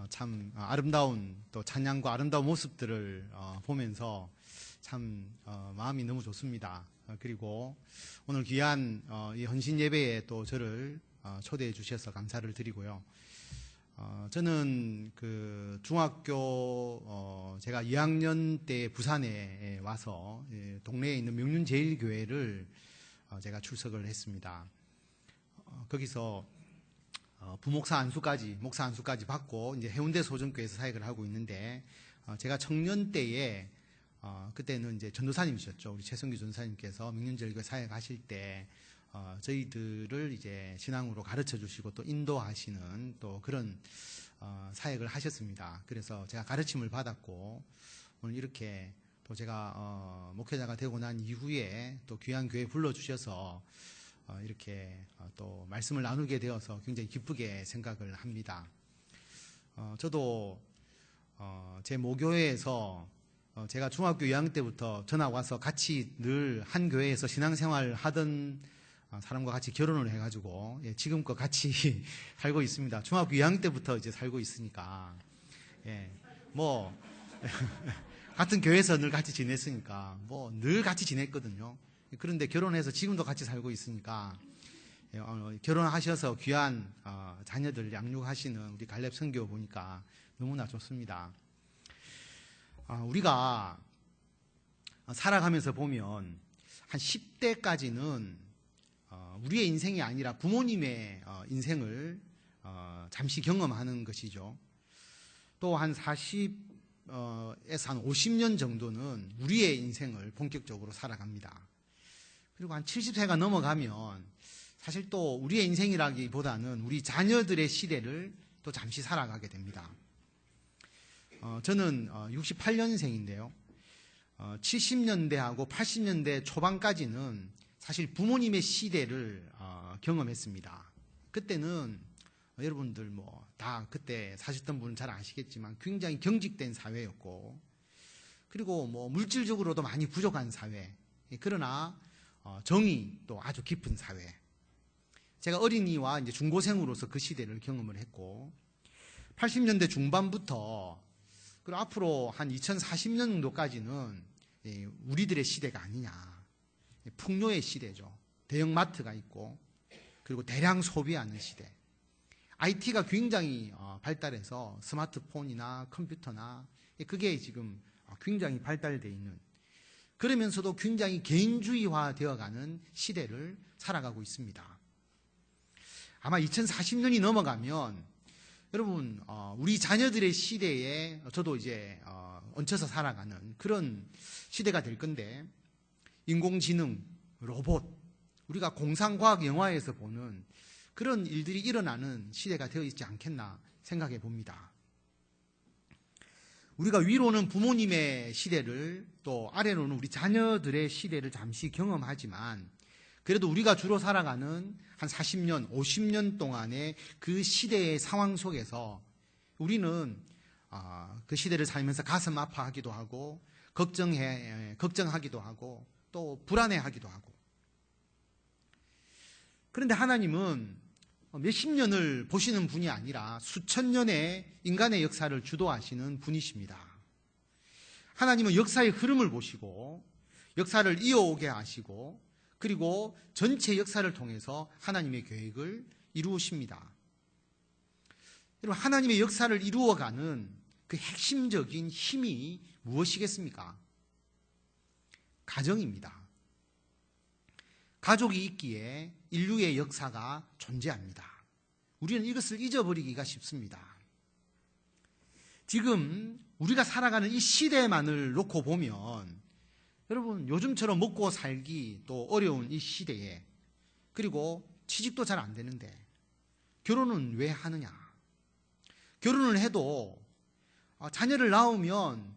참 아름다운 또 찬양과 아름다운 모습들을 보면서 참 마음이 너무 좋습니다. 그리고 오늘 귀한 이 헌신 예배에 또 저를 초대해 주셔서 감사를 드리고요. 저는 그 중학교 제가 2학년 때 부산에 와서 동네에 있는 명륜제일교회를 제가 출석을 했습니다. 거기서 부목사 안수까지, 목사 안수까지 받고 이제 해운대 소정교회에서 사역을 하고 있는데, 제가 청년 때에 그때는 이제 전도사님이셨죠. 우리 최성규 전도사님께서 명륜제일교회 사역하실 때 저희들을 이제 신앙으로 가르쳐 주시고 또 인도하시는 또 그런 사역을 하셨습니다. 그래서 제가 가르침을 받았고, 오늘 이렇게 또 제가 목회자가 되고 난 이후에 또 귀한 교회 불러주셔서 이렇게 또 말씀을 나누게 되어서 굉장히 기쁘게 생각을 합니다. 저도 제 모교회에서 제가 중학교 2학년 때부터 전학 와서 같이 늘 한 교회에서 신앙생활 하던 사람과 같이 결혼을 해가지고 지금껏 같이 살고 있습니다. 중학교 2학년 때부터 이제 살고 있으니까 뭐 같은 교회에서 늘 같이 지냈으니까 뭐 늘 같이 지냈거든요. 그런데 결혼해서 지금도 같이 살고 있으니까 결혼하셔서 귀한 자녀들 양육하시는 우리 갈렙 선교 보니까 너무나 좋습니다. 우리가 살아가면서 보면 한 10대까지는 우리의 인생이 아니라 부모님의 인생을 잠시 경험하는 것이죠. 또 한 40에서 한 50년 정도는 우리의 인생을 본격적으로 살아갑니다. 그리고 한 70세가 넘어가면 사실 또 우리의 인생이라기보다는 우리 자녀들의 시대를 또 잠시 살아가게 됩니다. 저는 68년생인데요. 70년대하고 80년대 초반까지는 사실 부모님의 시대를 경험했습니다. 그때는 여러분들 뭐 다 그때 사셨던 분은 잘 아시겠지만 굉장히 경직된 사회였고, 그리고 뭐 물질적으로도 많이 부족한 사회, 그러나 정이 또 아주 깊은 사회. 제가 어린이와 이제 중고생으로서 그 시대를 경험을 했고, 80년대 중반부터 그리고 앞으로 한 2040년 정도까지는 우리들의 시대가 아니냐. 풍요의 시대죠. 대형마트가 있고, 그리고 대량 소비하는 시대. IT가 굉장히 발달해서 스마트폰이나 컴퓨터나 그게 지금 굉장히 발달되어 있는, 그러면서도 굉장히 개인주의화 되어가는 시대를 살아가고 있습니다. 아마 2040년이 넘어가면 여러분 우리 자녀들의 시대에 저도 이제 얹혀서 살아가는 그런 시대가 될 건데, 인공지능, 로봇, 우리가 공상과학 영화에서 보는 그런 일들이 일어나는 시대가 되어 있지 않겠나 생각해 봅니다. 우리가 위로는 부모님의 시대를, 또 아래로는 우리 자녀들의 시대를 잠시 경험하지만, 그래도 우리가 주로 살아가는 한 40년, 50년 동안의 그 시대의 상황 속에서 우리는 그 시대를 살면서 가슴 아파하기도 하고, 걱정하기도 하고, 또 불안해하기도 하고. 그런데 하나님은 몇십 년을 보시는 분이 아니라 수천 년의 인간의 역사를 주도하시는 분이십니다. 하나님은 역사의 흐름을 보시고 역사를 이어오게 하시고, 그리고 전체 역사를 통해서 하나님의 계획을 이루십니다. 여러분, 하나님의 역사를 이루어가는 그 핵심적인 힘이 무엇이겠습니까? 가정입니다. 가족이 있기에 인류의 역사가 존재합니다. 우리는 이것을 잊어버리기가 쉽습니다. 지금 우리가 살아가는 이 시대만을 놓고 보면, 여러분 요즘처럼 먹고 살기 또 어려운 이 시대에, 그리고 취직도 잘 안 되는데 결혼은 왜 하느냐? 결혼을 해도 자녀를 낳으면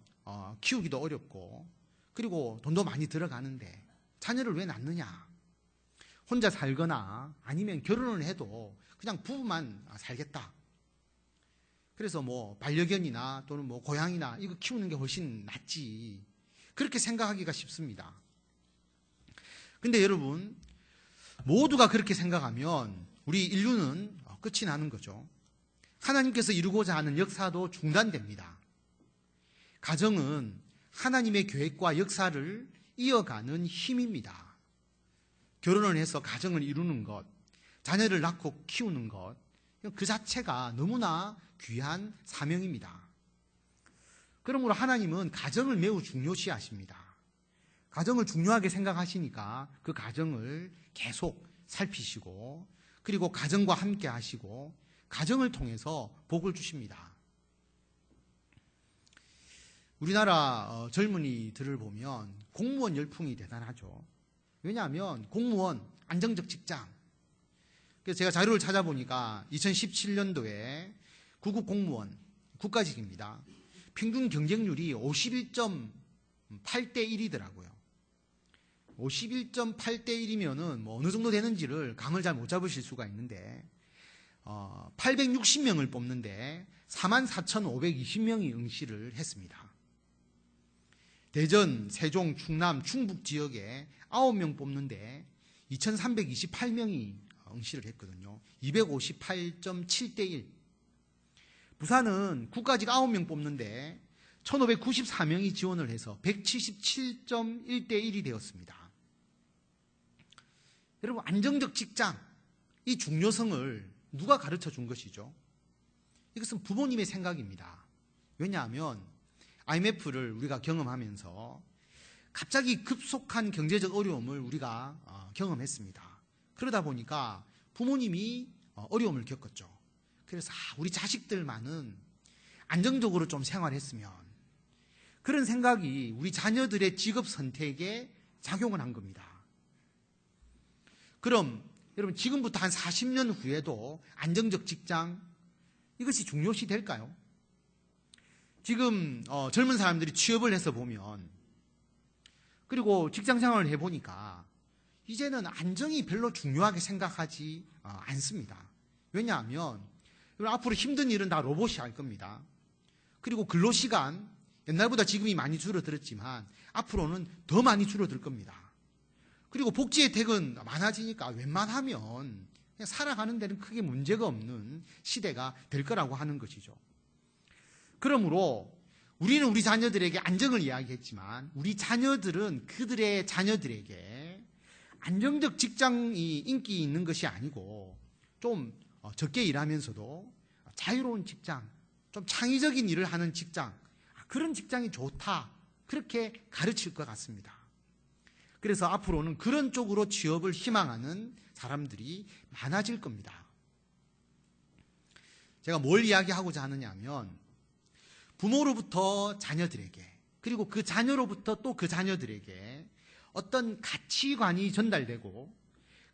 키우기도 어렵고, 그리고 돈도 많이 들어가는데 자녀를 왜 낳느냐? 혼자 살거나 아니면 결혼을 해도 그냥 부부만 살겠다. 그래서 뭐 반려견이나 또는 뭐 고양이나 이거 키우는 게 훨씬 낫지, 그렇게 생각하기가 쉽습니다. 근데 여러분, 모두가 그렇게 생각하면 우리 인류는 끝이 나는 거죠. 하나님께서 이루고자 하는 역사도 중단됩니다. 가정은 하나님의 계획과 역사를 이어가는 힘입니다. 결혼을 해서 가정을 이루는 것, 자녀를 낳고 키우는 것, 그 자체가 너무나 귀한 사명입니다. 그러므로 하나님은 가정을 매우 중요시하십니다. 가정을 중요하게 생각하시니까 그 가정을 계속 살피시고, 그리고 가정과 함께 하시고, 가정을 통해서 복을 주십니다. 우리나라 젊은이들을 보면 공무원 열풍이 대단하죠. 왜냐하면 공무원, 안정적 직장. 그래서 제가 자료를 찾아보니까 2017년도에 구급 공무원, 국가직입니다. 평균 경쟁률이 51.8대 1이더라고요. 51.8대 1이면은 뭐 어느 정도 되는지를 감을 잘 못 잡으실 수가 있는데, 860명을 뽑는데 44,520명이 응시를 했습니다. 대전, 세종, 충남, 충북 지역에 9명 뽑는데 2,328명이 응시를 했거든요. 258.7대 1. 부산은 국가직 9명 뽑는데 1,594명이 지원을 해서 177.1대 1이 되었습니다. 여러분, 안정적 직장, 이 중요성을 누가 가르쳐 준 것이죠? 이것은 부모님의 생각입니다. 왜냐하면 IMF를 우리가 경험하면서 갑자기 급속한 경제적 어려움을 우리가 경험했습니다. 그러다 보니까 부모님이 어려움을 겪었죠. 그래서 우리 자식들만은 안정적으로 좀 생활했으면, 그런 생각이 우리 자녀들의 직업 선택에 작용을 한 겁니다. 그럼 여러분, 지금부터 한 40년 후에도 안정적 직장, 이것이 중요시 될까요? 지금 젊은 사람들이 취업을 해서 보면, 그리고 직장 생활을 해보니까 이제는 안정이 별로 중요하게 생각하지 않습니다. 왜냐하면 앞으로 힘든 일은 다 로봇이 할 겁니다. 그리고 근로시간, 옛날보다 지금이 많이 줄어들었지만 앞으로는 더 많이 줄어들 겁니다. 그리고 복지 혜택은 많아지니까 웬만하면 그냥 살아가는 데는 크게 문제가 없는 시대가 될 거라고 하는 것이죠. 그러므로 우리는 우리 자녀들에게 안정을 이야기했지만, 우리 자녀들은 그들의 자녀들에게 안정적 직장이 인기 있는 것이 아니고 좀 적게 일하면서도 자유로운 직장, 좀 창의적인 일을 하는 직장, 그런 직장이 좋다, 그렇게 가르칠 것 같습니다. 그래서 앞으로는 그런 쪽으로 취업을 희망하는 사람들이 많아질 겁니다. 제가 뭘 이야기하고자 하느냐 하면, 부모로부터 자녀들에게, 그리고 그 자녀로부터 또 그 자녀들에게 어떤 가치관이 전달되고,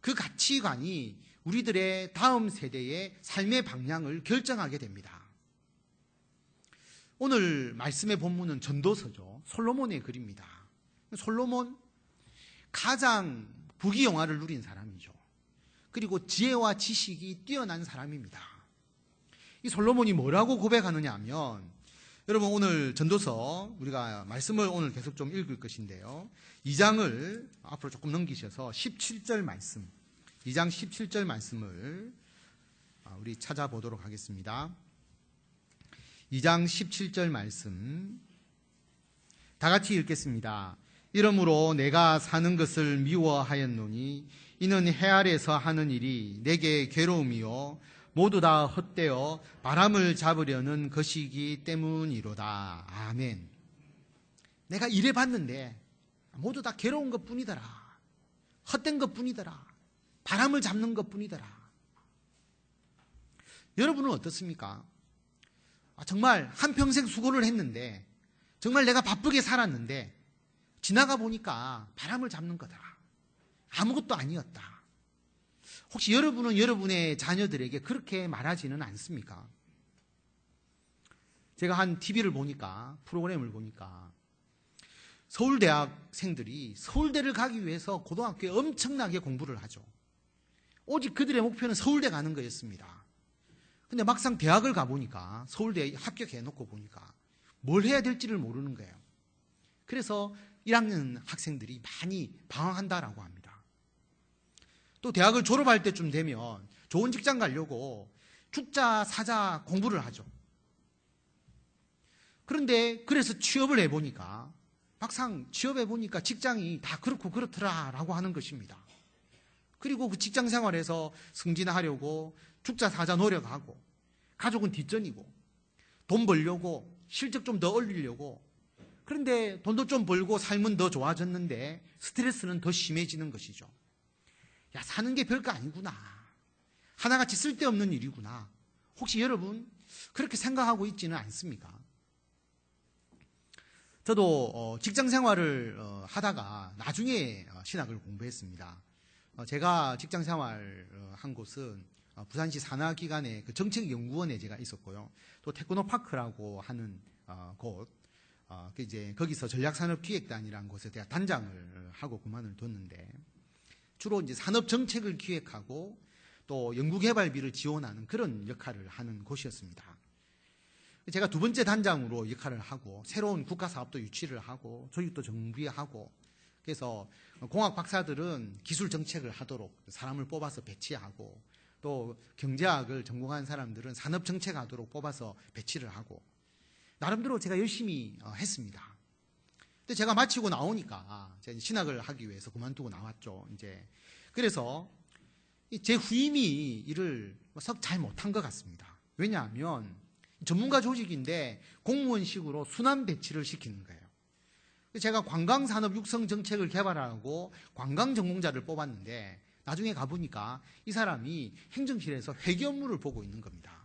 그 가치관이 우리들의 다음 세대의 삶의 방향을 결정하게 됩니다. 오늘 말씀의 본문은 전도서죠. 솔로몬의 글입니다. 솔로몬, 가장 부귀영화를 누린 사람이죠. 그리고 지혜와 지식이 뛰어난 사람입니다. 이 솔로몬이 뭐라고 고백하느냐 하면, 여러분, 오늘 전도서 우리가 말씀을 오늘 계속 좀 읽을 것인데요, 2장을 앞으로 조금 넘기셔서 17절 말씀, 2장 17절 말씀을 우리 찾아보도록 하겠습니다. 2장 17절 말씀 다 같이 읽겠습니다. 이러므로 내가 사는 것을 미워하였노니 이는 해 아래서 하는 일이 내게 괴로움이요 모두 다 헛되어 바람을 잡으려는 것이기 때문이로다. 아멘. 내가 일해봤는데 모두 다 괴로운 것뿐이더라. 헛된 것뿐이더라. 바람을 잡는 것뿐이더라. 여러분은 어떻습니까? 정말 한평생 수고를 했는데, 정말 내가 바쁘게 살았는데 지나가 보니까 바람을 잡는 거더라. 아무것도 아니었다. 혹시 여러분은 여러분의 자녀들에게 그렇게 말하지는 않습니까? 제가 한 TV를 보니까, 프로그램을 보니까 서울대학생들이 서울대를 가기 위해서 고등학교에 엄청나게 공부를 하죠. 오직 그들의 목표는 서울대 가는 거였습니다. 근데 막상 대학을 가보니까, 서울대에 합격해놓고 보니까 뭘 해야 될지를 모르는 거예요. 그래서 1학년 학생들이 많이 방황한다라고 합니다. 또 대학을 졸업할 때쯤 되면 좋은 직장 가려고 죽자 사자 공부를 하죠. 그런데 그래서 취업을 해보니까 막상 취업해보니까 직장이 다 그렇고 그렇더라라고 하는 것입니다. 그리고 그 직장 생활에서 승진하려고 죽자 사자 노력하고 가족은 뒷전이고 돈 벌려고 실적 좀 더 올리려고, 그런데 돈도 좀 벌고 삶은 더 좋아졌는데 스트레스는 더 심해지는 것이죠. 야, 사는 게 별거 아니구나. 하나같이 쓸데없는 일이구나. 혹시 여러분 그렇게 생각하고 있지는 않습니까? 저도 직장 생활을 하다가 나중에 신학을 공부했습니다. 제가 직장 생활 한 곳은 부산시 산하기관의 그 정책연구원에 제가 있었고요. 또 테크노파크라고 하는 곳, 이제 거기서 전략산업기획단이라는 곳에 제가 단장을 하고 그만을 뒀는데, 주로 이제 산업 정책을 기획하고 또 연구개발비를 지원하는 그런 역할을 하는 곳이었습니다. 제가 두 번째 단장으로 역할을 하고 새로운 국가사업도 유치를 하고 조직도 정비하고, 그래서 공학 박사들은 기술 정책을 하도록 사람을 뽑아서 배치하고, 또 경제학을 전공한 사람들은 산업 정책하도록 뽑아서 배치를 하고, 나름대로 제가 열심히 했습니다. 근데 제가 마치고 나오니까 제가 신학을 하기 위해서 그만두고 나왔죠. 이제 그래서 제 후임이 일을 썩 잘 못한 것 같습니다. 왜냐하면 전문가 조직인데 공무원식으로 순환 배치를 시키는 거예요. 제가 관광산업 육성 정책을 개발하고 관광 전공자를 뽑았는데 나중에 가보니까 이 사람이 행정실에서 회계 업무를 보고 있는 겁니다.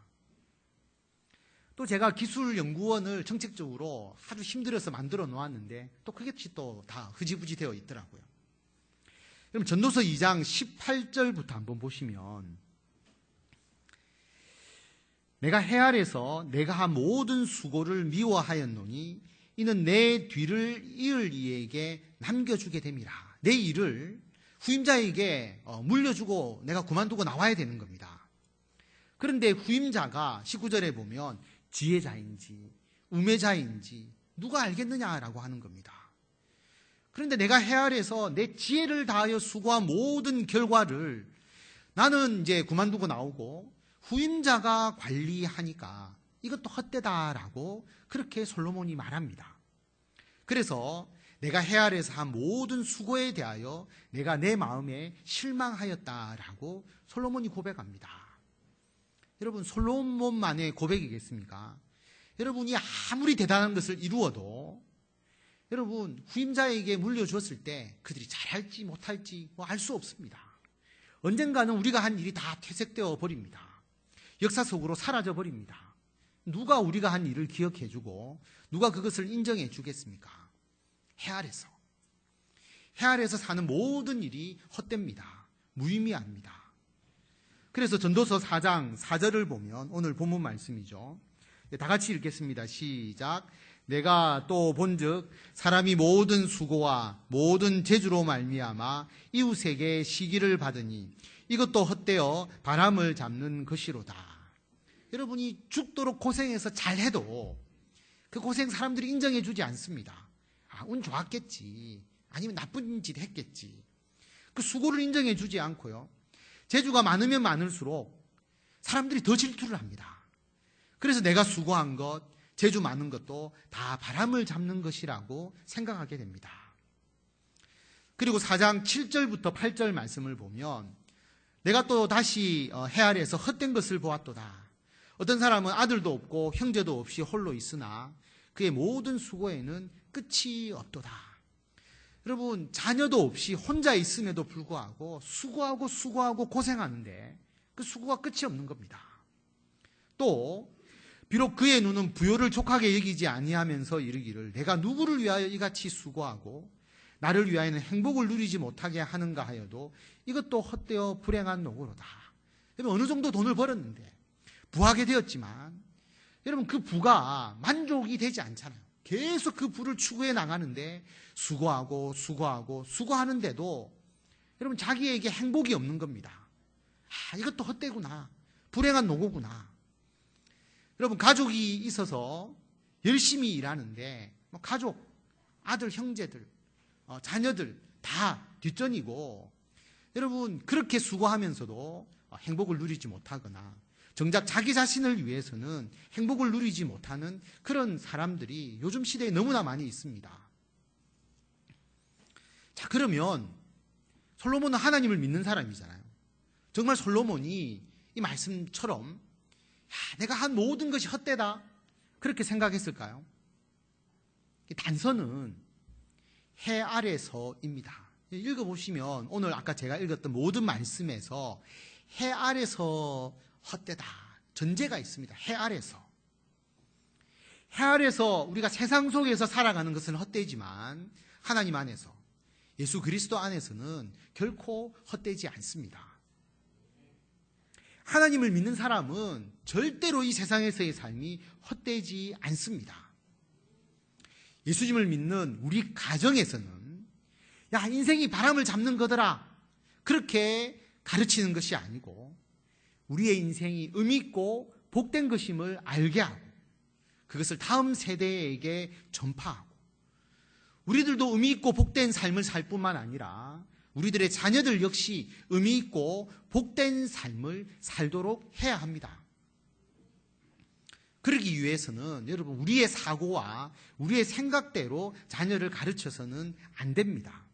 또 제가 기술연구원을 정책적으로 아주 힘들어서 만들어 놓았는데 또 그것이 또 다 흐지부지 되어 있더라고요. 그럼 전도서 2장 18절부터 한번 보시면, 내가 해 아래서 내가 한 모든 수고를 미워하였노니 이는 내 뒤를 이을 이에게 남겨주게 됨이라. 내 일을 후임자에게 물려주고 내가 그만두고 나와야 되는 겁니다. 그런데 후임자가 19절에 보면 지혜자인지 우매자인지 누가 알겠느냐라고 하는 겁니다. 그런데 내가 해 아래서 내 지혜를 다하여 수고한 모든 결과를 나는 이제 그만두고 나오고 후임자가 관리하니까 이것도 헛되다라고 그렇게 솔로몬이 말합니다. 그래서 내가 해 아래서 한 모든 수고에 대하여 내가 내 마음에 실망하였다라고 솔로몬이 고백합니다. 여러분, 솔로몬만의 고백이겠습니까? 여러분이 아무리 대단한 것을 이루어도 여러분 후임자에게 물려주었을 때 그들이 잘할지 못할지 알 수 없습니다. 언젠가는 우리가 한 일이 다 퇴색되어 버립니다. 역사 속으로 사라져 버립니다. 누가 우리가 한 일을 기억해주고 누가 그것을 인정해 주겠습니까? 해 아래서 사는 모든 일이 헛됩니다. 무의미합니다. 그래서 전도서 4장 4절을 보면 오늘 본문 말씀이죠. 다 같이 읽겠습니다. 시작. 내가 또 본즉 사람이 모든 수고와 모든 재주로 말미암아 이웃에게 시기를 받으니 이것도 헛되어 바람을 잡는 것이로다. 여러분이 죽도록 고생해서 잘해도 그 고생 사람들이 인정해 주지 않습니다. 운 좋았겠지, 아니면 나쁜 짓 했겠지. 그 수고를 인정해 주지 않고요, 재주가 많으면 많을수록 사람들이 더 질투를 합니다. 그래서 내가 수고한 것, 재주 많은 것도 다 바람을 잡는 것이라고 생각하게 됩니다. 그리고 4장 7절부터 8절 말씀을 보면 내가 또 다시 해 아래에서 헛된 것을 보았도다. 어떤 사람은 아들도 없고 형제도 없이 홀로 있으나 그의 모든 수고에는 끝이 없도다. 여러분, 자녀도 없이 혼자 있음에도 불구하고 수고하고 고생하는데 그 수고가 끝이 없는 겁니다. 또 비록 그의 눈은 부요를 족하게 여기지 아니하면서 이르기를 내가 누구를 위하여 이같이 수고하고 나를 위하여는 행복을 누리지 못하게 하는가 하여도 이것도 헛되어 불행한 노고로다. 여러분, 어느 정도 돈을 벌었는데 부하게 되었지만 여러분 그 부가 만족이 되지 않잖아요. 계속 그 부를 추구해 나가는데 수고하는데도 여러분 자기에게 행복이 없는 겁니다. 이것도 헛되구나, 불행한 노고구나. 여러분, 가족이 있어서 열심히 일하는데 가족, 아들, 형제들, 자녀들 다 뒷전이고 여러분 그렇게 수고하면서도 행복을 누리지 못하거나 정작 자기 자신을 위해서는 행복을 누리지 못하는 그런 사람들이 요즘 시대에 너무나 많이 있습니다. 자, 그러면 솔로몬은 하나님을 믿는 사람이잖아요. 정말 솔로몬이 이 말씀처럼 내가 한 모든 것이 헛되다 그렇게 생각했을까요? 단서는 해 아래서입니다. 읽어보시면 오늘 아까 제가 읽었던 모든 말씀에서 해 아래서 헛되다 전제가 있습니다. 해 아래서. 해 아래서 우리가 세상 속에서 살아가는 것은 헛되지만 하나님 안에서 예수 그리스도 안에서는 결코 헛되지 않습니다. 하나님을 믿는 사람은 절대로 이 세상에서의 삶이 헛되지 않습니다. 예수님을 믿는 우리 가정에서는 야, 인생이 바람을 잡는 거더라 그렇게 가르치는 것이 아니고 우리의 인생이 의미 있고 복된 것임을 알게 하고 그것을 다음 세대에게 전파하고 우리들도 의미 있고 복된 삶을 살 뿐만 아니라 우리들의 자녀들 역시 의미 있고 복된 삶을 살도록 해야 합니다. 그러기 위해서는 여러분 우리의 사고와 우리의 생각대로 자녀를 가르쳐서는 안 됩니다.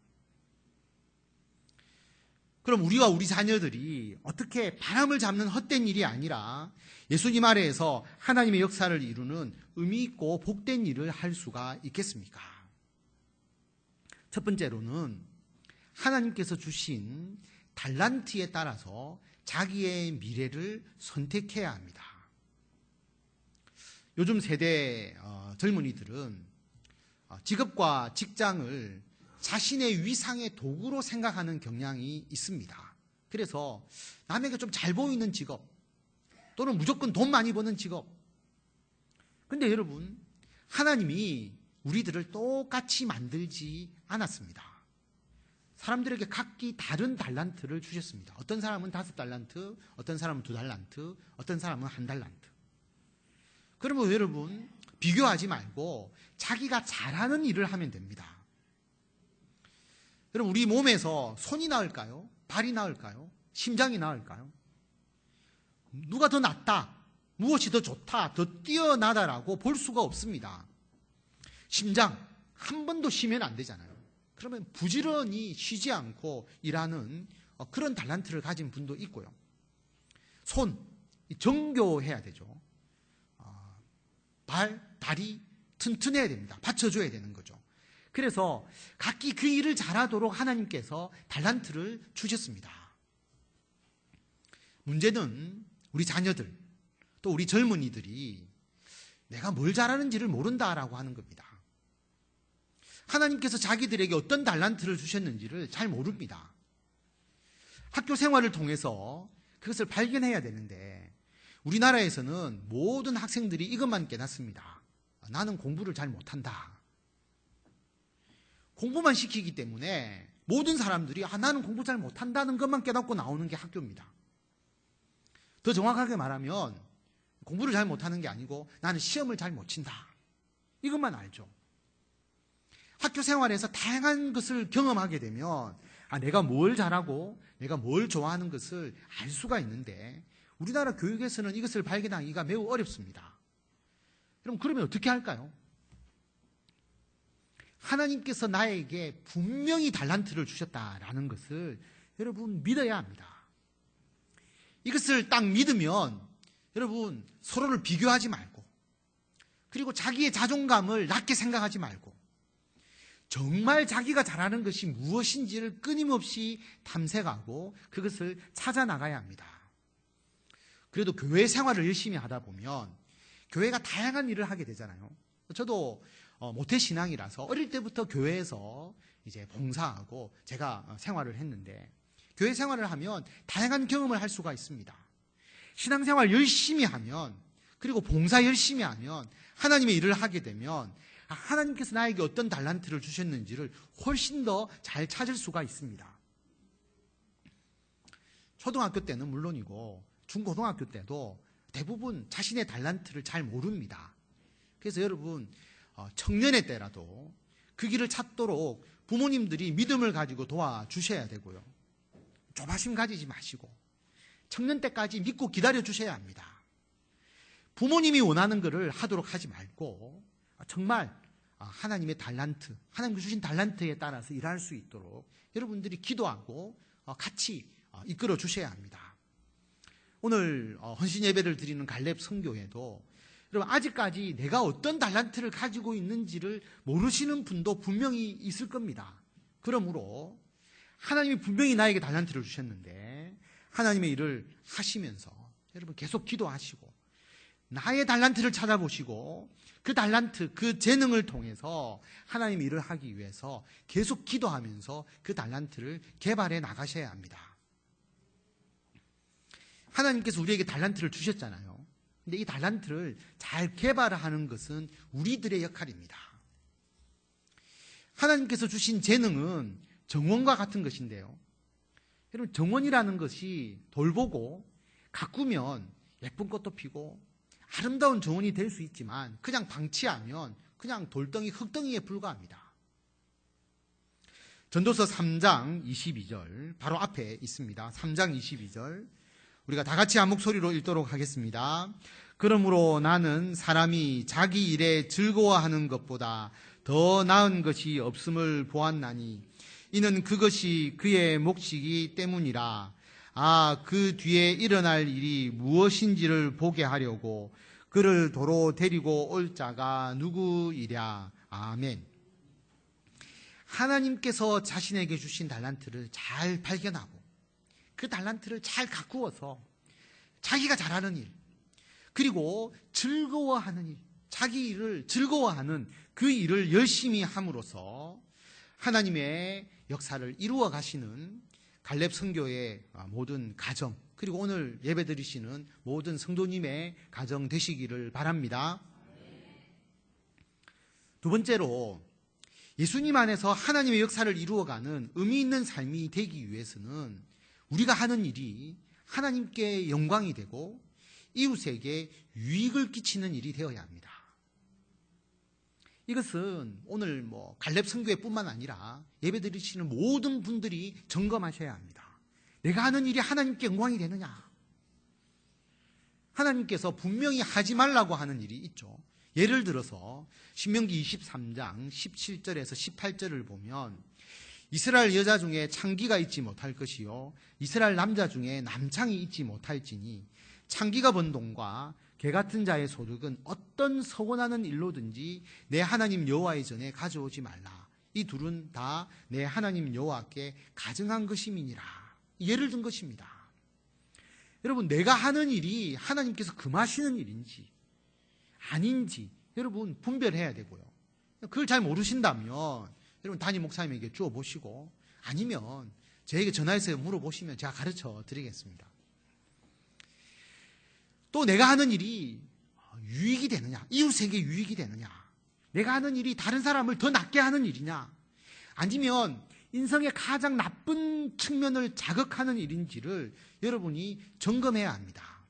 그럼 우리와 우리 자녀들이 어떻게 바람을 잡는 헛된 일이 아니라 예수님 아래에서 하나님의 역사를 이루는 의미 있고 복된 일을 할 수가 있겠습니까? 첫 번째로는 하나님께서 주신 달란트에 따라서 자기의 미래를 선택해야 합니다. 요즘 세대 젊은이들은 직업과 직장을 자신의 위상의 도구로 생각하는 경향이 있습니다. 그래서 남에게 좀 잘 보이는 직업 또는 무조건 돈 많이 버는 직업. 근데 여러분 하나님이 우리들을 똑같이 만들지 않았습니다. 사람들에게 각기 다른 달란트를 주셨습니다. 어떤 사람은 5달란트, 어떤 사람은 2달란트, 어떤 사람은 1달란트. 그러면 여러분 비교하지 말고 자기가 잘하는 일을 하면 됩니다. 여러분 우리 몸에서 손이 나을까요? 발이 나을까요? 심장이 나을까요? 누가 더 낫다, 무엇이 더 좋다, 더 뛰어나다라고 볼 수가 없습니다. 심장 한 번도 쉬면 안 되잖아요. 그러면 부지런히 쉬지 않고 일하는 그런 달란트를 가진 분도 있고요. 손, 정교해야 되죠. 발, 다리 튼튼해야 됩니다. 받쳐줘야 되는 거죠. 그래서 각기 그 일을 잘하도록 하나님께서 달란트를 주셨습니다. 문제는 우리 자녀들 또 우리 젊은이들이 내가 뭘 잘하는지를 모른다라고 하는 겁니다. 하나님께서 자기들에게 어떤 달란트를 주셨는지를 잘 모릅니다. 학교 생활을 통해서 그것을 발견해야 되는데 우리나라에서는 모든 학생들이 이것만 깨닫습니다. 나는 공부를 잘 못한다. 공부만 시키기 때문에 모든 사람들이 나는 공부 잘 못한다는 것만 깨닫고 나오는 게 학교입니다. 더 정확하게 말하면 공부를 잘 못하는 게 아니고 나는 시험을 잘 못 친다. 이것만 알죠. 학교 생활에서 다양한 것을 경험하게 되면 내가 뭘 잘하고 내가 뭘 좋아하는 것을 알 수가 있는데 우리나라 교육에서는 이것을 발견하기가 매우 어렵습니다. 그럼 그러면 어떻게 할까요? 하나님께서 나에게 분명히 달란트를 주셨다라는 것을 여러분 믿어야 합니다. 이것을 딱 믿으면 여러분 서로를 비교하지 말고 그리고 자기의 자존감을 낮게 생각하지 말고 정말 자기가 잘하는 것이 무엇인지를 끊임없이 탐색하고 그것을 찾아 나가야 합니다. 그래도 교회 생활을 열심히 하다 보면 교회가 다양한 일을 하게 되잖아요. 저도 모태신앙이라서 어릴 때부터 교회에서 이제 봉사하고 제가 생활을 했는데 교회 생활을 하면 다양한 경험을 할 수가 있습니다. 신앙생활 열심히 하면 그리고 봉사 열심히 하면 하나님의 일을 하게 되면 하나님께서 나에게 어떤 달란트를 주셨는지를 훨씬 더 잘 찾을 수가 있습니다. 초등학교 때는 물론이고 중고등학교 때도 대부분 자신의 달란트를 잘 모릅니다. 그래서 여러분 청년의 때라도 그 길을 찾도록 부모님들이 믿음을 가지고 도와주셔야 되고요. 조바심 가지지 마시고 청년 때까지 믿고 기다려 주셔야 합니다. 부모님이 원하는 것을 하도록 하지 말고 정말 하나님의 달란트, 하나님 주신 달란트에 따라서 일할 수 있도록 여러분들이 기도하고 같이 이끌어 주셔야 합니다. 오늘 헌신 예배를 드리는 갈렙 선교회도 여러분 아직까지 내가 어떤 달란트를 가지고 있는지를 모르시는 분도 분명히 있을 겁니다. 그러므로 하나님이 분명히 나에게 달란트를 주셨는데 하나님의 일을 하시면서 여러분 계속 기도하시고 나의 달란트를 찾아보시고 그 달란트, 그 재능을 통해서 하나님의 일을 하기 위해서 계속 기도하면서 그 달란트를 개발해 나가셔야 합니다. 하나님께서 우리에게 달란트를 주셨잖아요. 근데 이 달란트를 잘 개발하는 것은 우리들의 역할입니다. 하나님께서 주신 재능은 정원과 같은 것인데요. 여러분, 정원이라는 것이 돌보고 가꾸면 예쁜 꽃도 피고 아름다운 정원이 될 수 있지만 그냥 방치하면 그냥 돌덩이, 흙덩이에 불과합니다. 전도서 3장 22절 바로 앞에 있습니다. 3장 22절 우리가 다 같이 한 목소리로 읽도록 하겠습니다. 그러므로 나는 사람이 자기 일에 즐거워하는 것보다 더 나은 것이 없음을 보았나니 이는 그것이 그의 몫이기 때문이라. 그 뒤에 일어날 일이 무엇인지를 보게 하려고 그를 도로 데리고 올 자가 누구이랴. 아멘. 하나님께서 자신에게 주신 달란트를 잘 발견하고 그 달란트를 잘 가꾸어서 자기가 잘하는 일, 그리고 즐거워하는 일, 자기 일을 즐거워하는 그 일을 열심히 함으로써 하나님의 역사를 이루어 가시는 갈렙 선교의 모든 가정, 그리고 오늘 예배드리시는 모든 성도님의 가정 되시기를 바랍니다. 두 번째로 예수님 안에서 하나님의 역사를 이루어가는 의미 있는 삶이 되기 위해서는 우리가 하는 일이 하나님께 영광이 되고 이웃에게 유익을 끼치는 일이 되어야 합니다. 이것은 오늘 갈렙 선교회뿐만 아니라 예배드리시는 모든 분들이 점검하셔야 합니다. 내가 하는 일이 하나님께 영광이 되느냐? 하나님께서 분명히 하지 말라고 하는 일이 있죠. 예를 들어서 신명기 23장 17절에서 18절을 보면 이스라엘 여자 중에 창기가 있지 못할 것이요 이스라엘 남자 중에 남창이 있지 못할지니 창기가 번 돈과 개 같은 자의 소득은 어떤 서원하는 일로든지 내 하나님 여호와의 전에 가져오지 말라. 이 둘은 다 내 하나님 여호와께 가증한 것임이니라. 예를 든 것입니다. 여러분, 내가 하는 일이 하나님께서 금하시는 일인지 아닌지 여러분 분별해야 되고요. 그걸 잘 모르신다면 여러분 담임 목사님에게 주워 보시고 아니면 저에게 전화해서 물어보시면 제가 가르쳐 드리겠습니다. 또 내가 하는 일이 유익이 되느냐, 이웃에게 유익이 되느냐, 내가 하는 일이 다른 사람을 더 낫게 하는 일이냐, 아니면 인성의 가장 나쁜 측면을 자극하는 일인지를 여러분이 점검해야 합니다.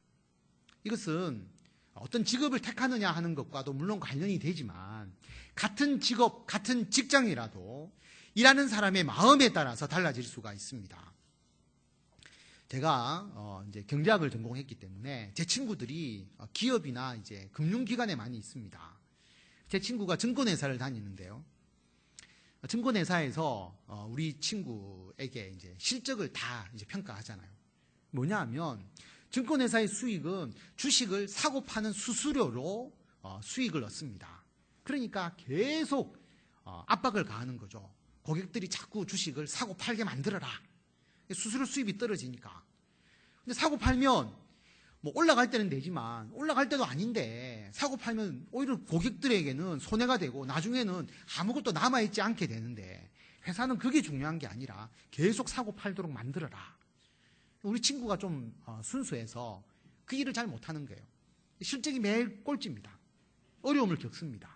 이것은 어떤 직업을 택하느냐 하는 것과도 물론 관련이 되지만 같은 직업, 같은 직장이라도 일하는 사람의 마음에 따라서 달라질 수가 있습니다. 제가 이제 경제학을 전공했기 때문에 제 친구들이 기업이나 이제 금융기관에 많이 있습니다. 제 친구가 증권회사를 다니는데요. 증권회사에서 우리 친구에게 이제 실적을 다 이제 평가하잖아요. 뭐냐 하면 증권회사의 수익은 주식을 사고 파는 수수료로 수익을 얻습니다. 그러니까 계속 압박을 가하는 거죠. 고객들이 자꾸 주식을 사고 팔게 만들어라. 수수료 수입이 떨어지니까. 근데 사고 팔면 올라갈 때는 되지만 올라갈 때도 아닌데 사고 팔면 오히려 고객들에게는 손해가 되고 나중에는 아무것도 남아있지 않게 되는데 회사는 그게 중요한 게 아니라 계속 사고 팔도록 만들어라. 우리 친구가 좀 순수해서 그 일을 잘 못하는 거예요. 실적이 매일 꼴찌입니다. 어려움을 겪습니다.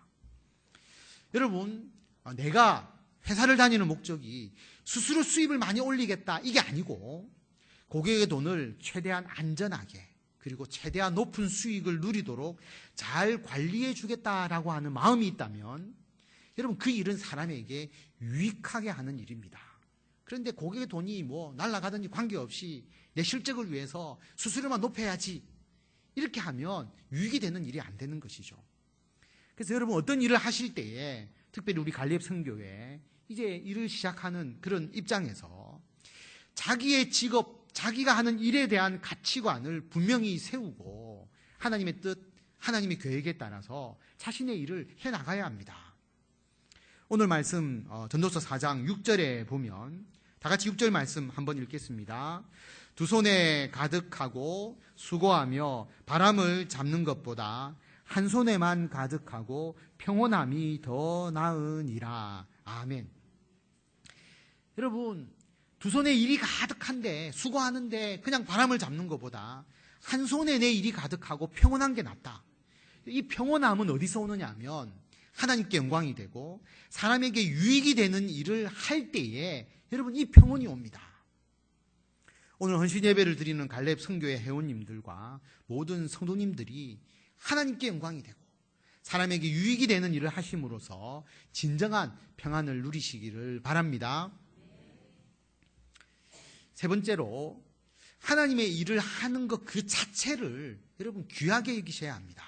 여러분, 내가 회사를 다니는 목적이 수수료 수입을 많이 올리겠다 이게 아니고 고객의 돈을 최대한 안전하게 그리고 최대한 높은 수익을 누리도록 잘 관리해 주겠다라고 하는 마음이 있다면 여러분 그 일은 사람에게 유익하게 하는 일입니다. 그런데 고객의 돈이 날아가든지 관계없이 내 실적을 위해서 수수료만 높여야지 이렇게 하면 유익이 되는 일이 안 되는 것이죠. 그래서 여러분 어떤 일을 하실 때에 특별히 우리 갈렙 선교회 이제 일을 시작하는 그런 입장에서 자기의 직업, 자기가 하는 일에 대한 가치관을 분명히 세우고 하나님의 뜻, 하나님의 계획에 따라서 자신의 일을 해나가야 합니다. 오늘 말씀 전도서 4장 6절에 보면 다 같이 6절 말씀 한번 읽겠습니다. 두 손에 가득하고 수고하며 바람을 잡는 것보다 한 손에만 가득하고 평온함이 더 나으니라. 아멘. 여러분, 두 손에 일이 가득한데 수고하는데 그냥 바람을 잡는 것보다 한 손에 내 일이 가득하고 평온한 게 낫다. 이 평온함은 어디서 오느냐 하면 하나님께 영광이 되고 사람에게 유익이 되는 일을 할 때에 여러분 이 평온이 옵니다. 오늘 헌신 예배를 드리는 갈렙 선교회 회원님들과 모든 성도님들이 하나님께 영광이 되고 사람에게 유익이 되는 일을 하심으로써 진정한 평안을 누리시기를 바랍니다. 세 번째로 하나님의 일을 하는 것 그 자체를 여러분 귀하게 여기셔야 합니다.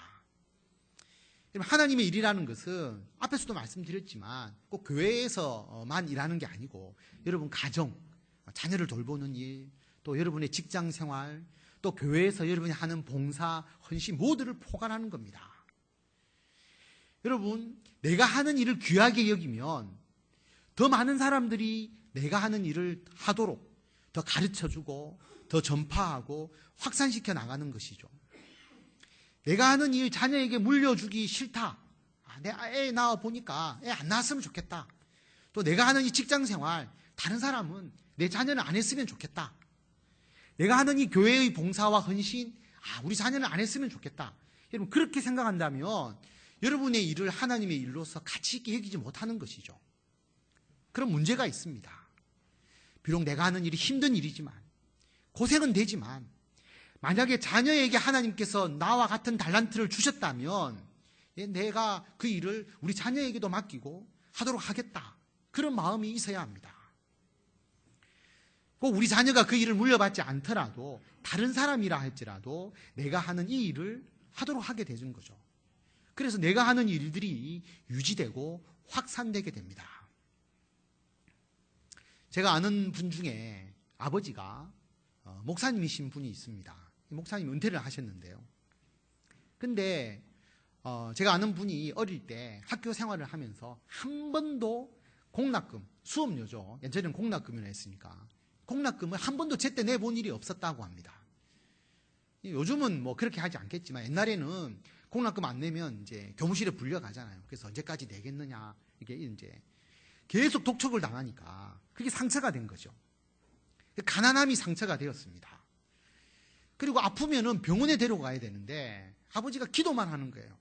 여러분 하나님의 일이라는 것은 앞에서도 말씀드렸지만 꼭 교회에서만 일하는 게 아니고 여러분 가정, 자녀를 돌보는 일, 또 여러분의 직장 생활, 또 교회에서 여러분이 하는 봉사, 헌신 모두를 포괄하는 겁니다. 여러분 내가 하는 일을 귀하게 여기면 더 많은 사람들이 내가 하는 일을 하도록 더 가르쳐주고 더 전파하고 확산시켜 나가는 것이죠. 내가 하는 일 자녀에게 물려주기 싫다. 내 애 낳아 보니까 애 안 낳았으면 좋겠다. 또 내가 하는 이 직장생활 다른 사람은 내 자녀는 안 했으면 좋겠다. 내가 하는 이 교회의 봉사와 헌신 우리 자녀는 안 했으면 좋겠다. 여러분 그렇게 생각한다면 여러분의 일을 하나님의 일로서 가치 있게 여기지 못하는 것이죠. 그런 문제가 있습니다. 비록 내가 하는 일이 힘든 일이지만 고생은 되지만 만약에 자녀에게 하나님께서 나와 같은 달란트를 주셨다면 내가 그 일을 우리 자녀에게도 맡기고 하도록 하겠다. 그런 마음이 있어야 합니다. 꼭 우리 자녀가 그 일을 물려받지 않더라도 다른 사람이라 할지라도 내가 하는 이 일을 하도록 하게 되는 거죠. 그래서 내가 하는 일들이 유지되고 확산되게 됩니다. 제가 아는 분 중에 아버지가 목사님이신 분이 있습니다. 목사님 은퇴를 하셨는데요. 근데 제가 아는 분이 어릴 때 학교 생활을 하면서 한 번도 공납금, 수업료죠. 예전에는 공납금이라 했으니까 공납금을 한 번도 제때 내본 일이 없었다고 합니다. 요즘은 뭐 그렇게 하지 않겠지만 옛날에는 공납금 안 내면 이제 교무실에 불려가잖아요. 그래서 언제까지 내겠느냐 이게 이제 계속 독촉을 당하니까 그게 상처가 된 거죠. 가난함이 상처가 되었습니다. 그리고 아프면은 병원에 데려가야 되는데 아버지가 기도만 하는 거예요.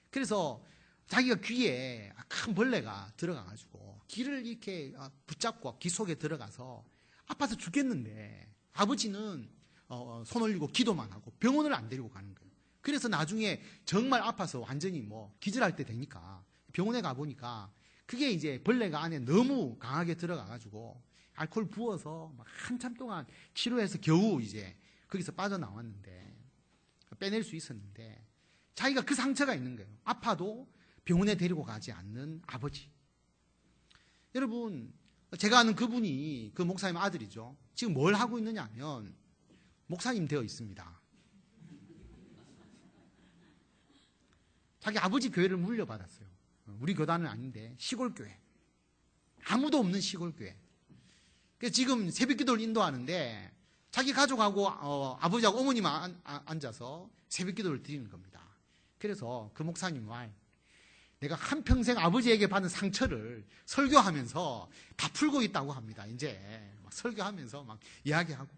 그래서 자기가 귀에 큰 벌레가 들어가가지고 귀를 이렇게 붙잡고 귀 속에 들어가서 아파서 죽겠는데 아버지는 손 올리고 기도만 하고 병원을 안 데리고 가는 거예요. 그래서 나중에 정말 아파서 완전히 뭐 기절할 때 되니까 병원에 가보니까 그게 이제 벌레가 안에 너무 강하게 들어가가지고 알코올 부어서 막 한참 동안 치료해서 겨우 이제 거기서 빠져나왔는데 빼낼 수 있었는데 자기가 그 상처가 있는 거예요. 아파도 병원에 데리고 가지 않는 아버지. 여러분 제가 아는 그분이 그 목사님 아들이죠. 지금 뭘 하고 있느냐 하면 목사님 되어 있습니다. 자기 아버지 교회를 물려받았어요. 우리 교단은 아닌데 시골교회. 아무도 없는 시골교회. 그래서 지금 새벽기도를 인도하는데 자기 가족하고 아버지하고 어머니만 앉아서 새벽기도를 드리는 겁니다. 그래서 그 목사님 말 내가 한평생 아버지에게 받은 상처를 설교하면서 다 풀고 있다고 합니다. 이제 막 설교하면서 막 이야기하고.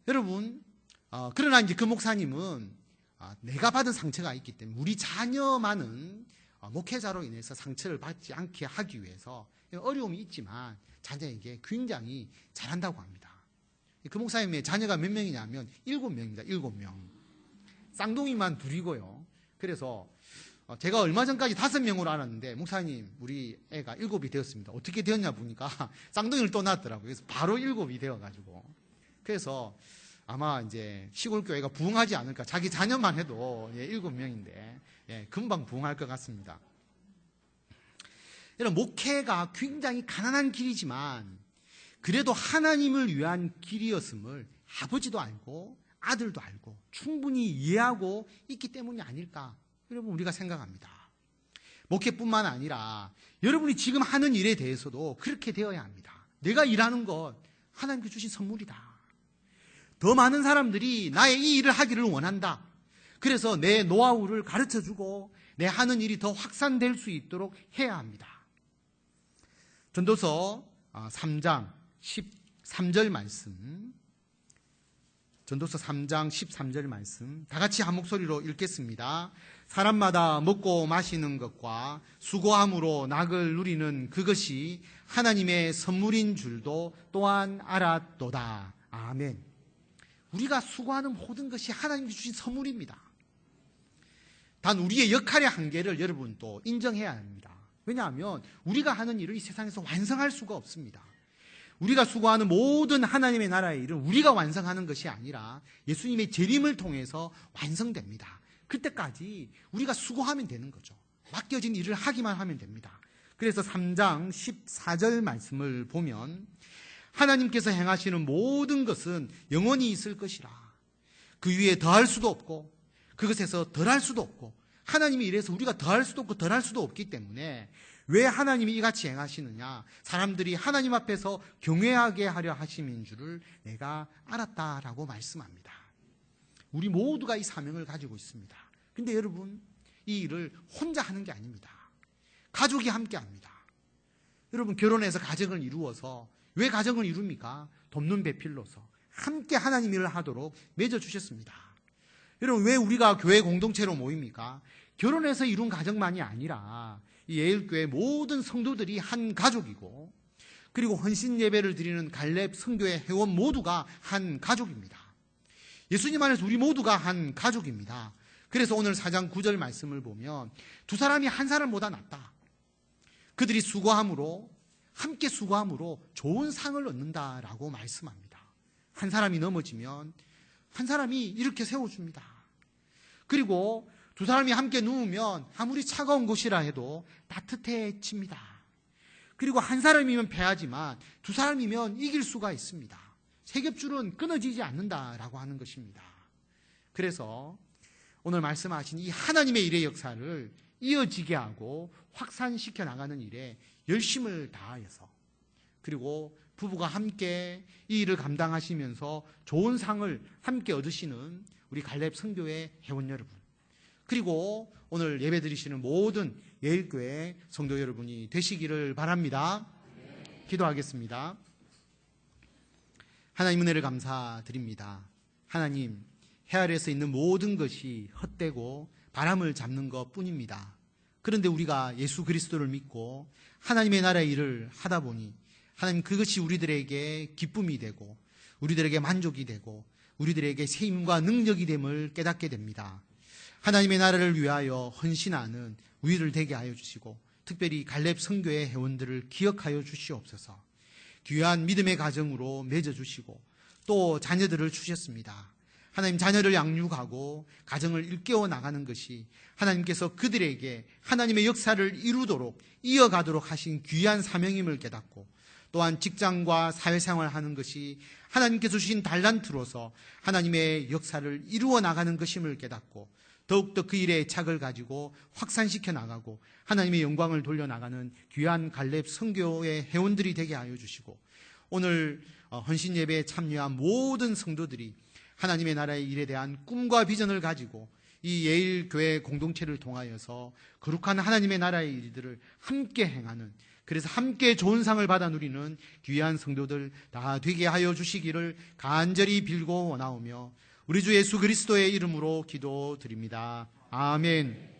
여러분 그러나 이제 그 목사님은 내가 받은 상처가 있기 때문에 우리 자녀만은 목회자로 인해서 상처를 받지 않게 하기 위해서 어려움이 있지만 자녀에게 굉장히 잘한다고 합니다. 그 목사님의 자녀가 몇 명이냐면 7명입니다. 7명. 쌍둥이만 둘이고요. 그래서 제가 얼마 전까지 5명으로 알았는데 목사님 우리 애가 7이 되었습니다. 어떻게 되었냐 보니까 쌍둥이를 또 낳았더라고요. 그래서 바로 7이 되어가지고 그래서 아마 이제 시골 교회가 부흥하지 않을까. 자기 자녀만 해도 7명인데 금방 부흥할 것 같습니다. 여러분, 목회가 굉장히 가난한 길이지만 그래도 하나님을 위한 길이었음을 아버지도 알고 아들도 알고 충분히 이해하고 있기 때문이 아닐까, 여러분, 우리가 생각합니다. 목회뿐만 아니라 여러분이 지금 하는 일에 대해서도 그렇게 되어야 합니다. 내가 일하는 것 하나님께 주신 선물이다. 더 많은 사람들이 나의 이 일을 하기를 원한다. 그래서 내 노하우를 가르쳐주고 내 하는 일이 더 확산될 수 있도록 해야 합니다. 전도서 3장 13절 말씀, 전도서 3장 13절 말씀 다 같이 한 목소리로 읽겠습니다. 사람마다 먹고 마시는 것과 수고함으로 낙을 누리는 그것이 하나님의 선물인 줄도 또한 알았도다. 아멘. 우리가 수고하는 모든 것이 하나님께 주신 선물입니다. 단 우리의 역할의 한계를 여러분 또 인정해야 합니다. 왜냐하면 우리가 하는 일을 이 세상에서 완성할 수가 없습니다. 우리가 수고하는 모든 하나님의 나라의 일은 우리가 완성하는 것이 아니라 예수님의 재림을 통해서 완성됩니다. 그때까지 우리가 수고하면 되는 거죠. 맡겨진 일을 하기만 하면 됩니다. 그래서 3장 14절 말씀을 보면 하나님께서 행하시는 모든 것은 영원히 있을 것이라. 그 위에 더할 수도 없고 그것에서 덜할 수도 없고, 하나님이 이래서 우리가 더할 수도 없고 덜할 수도 없기 때문에 왜 하나님이 이같이 행하시느냐, 사람들이 하나님 앞에서 경외하게 하려 하심인 줄을 내가 알았다라고 말씀합니다. 우리 모두가 이 사명을 가지고 있습니다. 근데 여러분, 이 일을 혼자 하는 게 아닙니다. 가족이 함께 합니다. 여러분, 결혼해서 가정을 이루어서 왜 가정을 이룹니까? 돕는 배필로서 함께 하나님 일을 하도록 맺어주셨습니다. 여러분, 왜 우리가 교회 공동체로 모입니까? 결혼해서 이룬 가정만이 아니라 이 예일교회 모든 성도들이 한 가족이고, 그리고 헌신 예배를 드리는 갈렙 성교회 회원 모두가 한 가족입니다. 예수님 안에서 우리 모두가 한 가족입니다. 그래서 오늘 4장 9절 말씀을 보면 두 사람이 한 사람보다 낫다. 그들이 수고함으로, 함께 수고함으로 좋은 상을 얻는다라고 말씀합니다. 한 사람이 넘어지면 한 사람이 이렇게 세워줍니다. 그리고 두 사람이 함께 누우면 아무리 차가운 곳이라 해도 따뜻해집니다. 그리고 한 사람이면 패하지만 두 사람이면 이길 수가 있습니다. 세겹줄은 끊어지지 않는다라고 하는 것입니다. 그래서 오늘 말씀하신 이 하나님의 일의 역사를 이어지게 하고 확산시켜 나가는 일에 열심을 다하여서, 그리고 부부가 함께 이 일을 감당하시면서 좋은 상을 함께 얻으시는 우리 갈렙 성교회 회원 여러분, 그리고 오늘 예배 드리시는 모든 예일교회 성도 여러분이 되시기를 바랍니다. 기도하겠습니다. 하나님, 은혜를 감사드립니다. 하나님, 해 아래에서 있는 모든 것이 헛되고 바람을 잡는 것 뿐입니다. 그런데 우리가 예수 그리스도를 믿고 하나님의 나라의 일을 하다 보니 하나님, 그것이 우리들에게 기쁨이 되고 우리들에게 만족이 되고 우리들에게 세임과 능력이 됨을 깨닫게 됩니다. 하나님의 나라를 위하여 헌신하는 우리를 되게 하여 주시고, 특별히 갈렙 성교회 회원들을 기억하여 주시옵소서. 귀한 믿음의 가정으로 맺어주시고 또 자녀들을 주셨습니다. 하나님, 자녀를 양육하고 가정을 일깨워 나가는 것이 하나님께서 그들에게 하나님의 역사를 이루도록 이어가도록 하신 귀한 사명임을 깨닫고, 또한 직장과 사회생활을 하는 것이 하나님께서 주신 달란트로서 하나님의 역사를 이루어 나가는 것임을 깨닫고, 더욱더 그 일에 애착을 가지고 확산시켜 나가고 하나님의 영광을 돌려나가는 귀한 갈렙 성교의 회원들이 되게 하여 주시고, 오늘 헌신 예배에 참여한 모든 성도들이 하나님의 나라의 일에 대한 꿈과 비전을 가지고 이 예일교회 공동체를 통하여서 거룩한 하나님의 나라의 일들을 함께 행하는, 그래서 함께 좋은 상을 받아 누리는 귀한 성도들 다 되게 하여 주시기를 간절히 빌고 원하오며 우리 주 예수 그리스도의 이름으로 기도드립니다. 아멘.